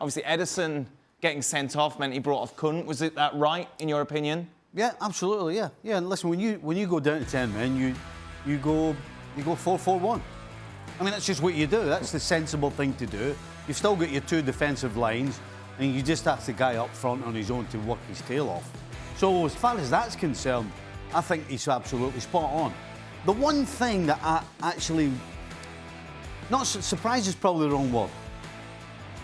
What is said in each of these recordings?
Obviously, Ederson getting sent off meant he brought off Kuhn. Was it that right, in your opinion? Yeah, absolutely, yeah. Yeah, and listen, when you go down to 10 men, you go 4-4-1. I mean, that's just what you do. That's the sensible thing to do. You've still got your two defensive lines, and you just ask the guy up front on his own to work his tail off. So as far as that's concerned, I think he's absolutely spot on. The one thing that I actually... Not surprised is probably the wrong word.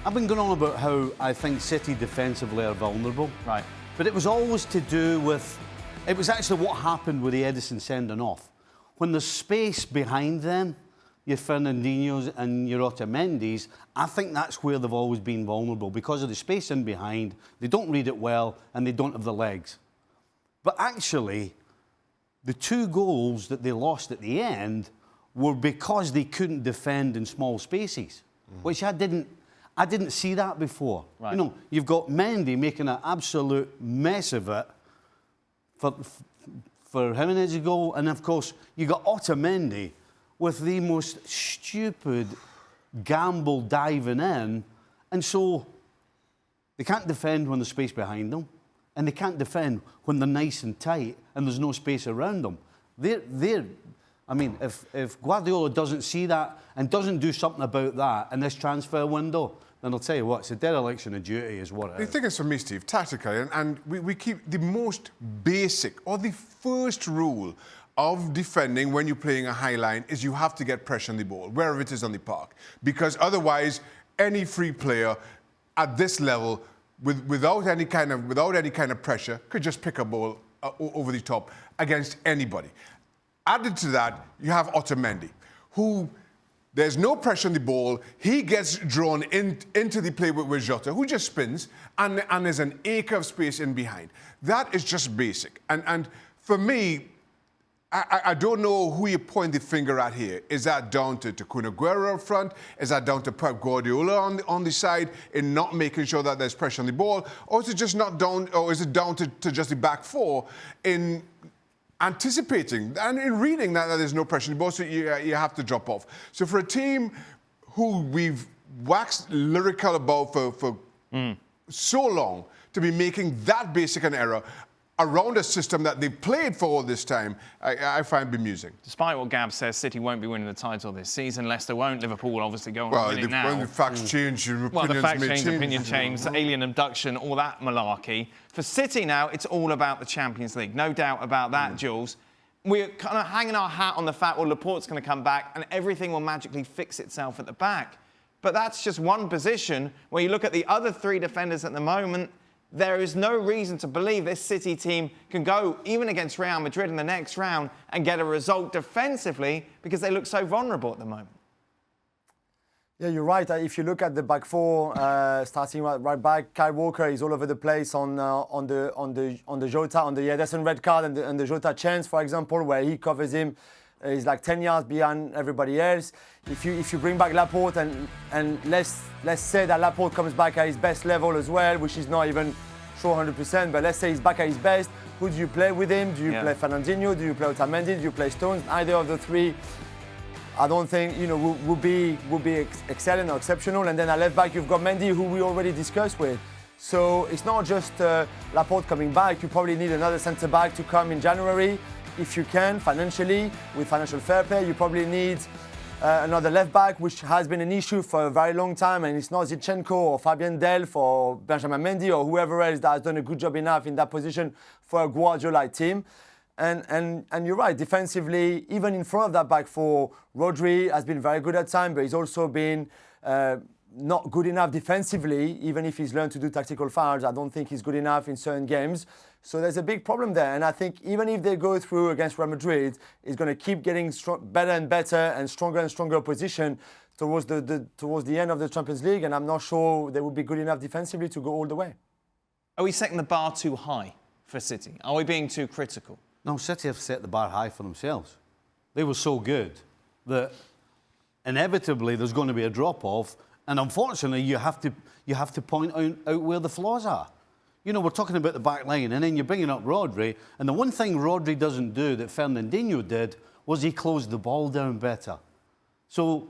I've been going on about how I think City defensively are vulnerable. Right. But it was always to do with... It was actually what happened with the Ederson sending off. When there's space behind them, your Fernandinhos and your Otamendis, I think that's where they've always been vulnerable. Because of the space in behind, they don't read it well, and they don't have the legs. But actually, the 2 goals that they lost at the end were because they couldn't defend in small spaces, which I didn't see that before. Right. You know, you've got Mendy making an absolute mess of it for Jimenez's goal, and of course you got Otamendi with the most stupid gamble diving in, and so they can't defend when there's space behind them, and they can't defend when they're nice and tight and there's no space around them. I mean, if Guardiola doesn't see that and doesn't do something about that in this transfer window, then I'll tell you what, it's a dereliction of duty is what it is. The thing is for me, Steve, tactically, and we keep the most basic or the first rule of defending when you're playing a high line is you have to get pressure on the ball, wherever it is on the park. Because otherwise, any free player at this level, without any kind of pressure, could just pick a ball over the top against anybody. Added to that, you have Otamendi, who there's no pressure on the ball. He gets drawn into the play with Jota, who just spins, and there's an acre of space in behind. That is just basic. And for me, I don't know who you point the finger at here. Is that down to Kun Aguero up front? Is that down to Pep Guardiola on the side in not making sure that there's pressure on the ball? Or is it just not down, or is it down to just the back four in anticipating and in reading that there's no pressure on the ball, so you have to drop off? So for a team who we've waxed lyrical about for so long, to be making that basic an error around a system that they've played for all this time, I find bemusing. Despite what Gab says, City won't be winning the title this season. Leicester won't. Liverpool will obviously go on and win it now. Well, the facts change, your opinions the facts may change, change. opinion change, alien abduction, all that malarkey. For City now, it's all about the Champions League. No doubt about that, Jules. We're kind of hanging our hat on the fact, well, Laporte's going to come back and everything will magically fix itself at the back. But that's just one position where you look at the other 3 defenders at the moment. There is no reason to believe this City team can go even against Real Madrid in the next round and get a result defensively because they look so vulnerable at the moment. Yeah, you're right. If you look at the back four, starting right back, Kyle Walker is all over the place on the Jota, on the Ederson red card and the Jota chance, for example, where he covers him. He's like 10 yards behind everybody else. If you bring back Laporte and let's say that Laporte comes back at his best level as well, which is not even sure 100%, but let's say he's back at his best. Who do you play with him? Do you play Fernandinho? Do you play Otamendi? Do you play Stones? Either of the 3, I don't think would be excellent or exceptional. And then at left back you've got Mendy, who we already discussed with. So it's not just Laporte coming back. You probably need another centre back to come in January. If you can, financially, with financial fair play, you probably need another left-back, which has been an issue for a very long time, and it's not Zinchenko or Fabien Delph or Benjamin Mendy or whoever else that has done a good job enough in that position for a Guardiola team. And you're right, defensively, even in front of that back four, Rodri has been very good at times, but he's also been not good enough defensively, even if he's learned to do tactical fouls. I don't think he's good enough in certain games. So there's a big problem there. And I think even if they go through against Real Madrid, it's going to keep getting better and better and stronger opposition towards the end of the Champions League. And I'm not sure they will be good enough defensively to go all the way. Are we setting the bar too high for City? Are we being too critical? No, City have set the bar high for themselves. They were so good that inevitably there's going to be a drop-off. And unfortunately, you have to point out where the flaws are. You know, we're talking about the back line, and then you're bringing up Rodri. And the one thing Rodri doesn't do that Fernandinho did was he closed the ball down better. So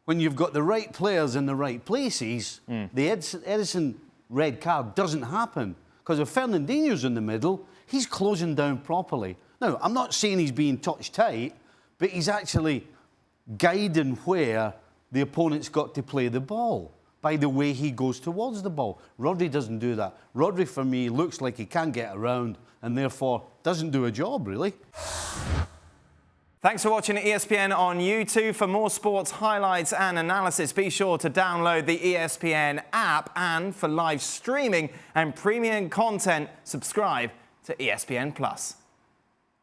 when you've got the right players in the right places, the Edison red card doesn't happen. Because if Fernandinho's in the middle, he's closing down properly. Now, I'm not saying he's being touch tight, but he's actually guiding where the opponent's got to play the ball by the way he goes towards the ball. Rodri doesn't do that. Rodri, for me, looks like he can't get around and therefore doesn't do a job, really. Thanks for watching ESPN on YouTube. For more sports highlights and analysis, be sure to download the ESPN app. And for live streaming and premium content, subscribe to ESPN+.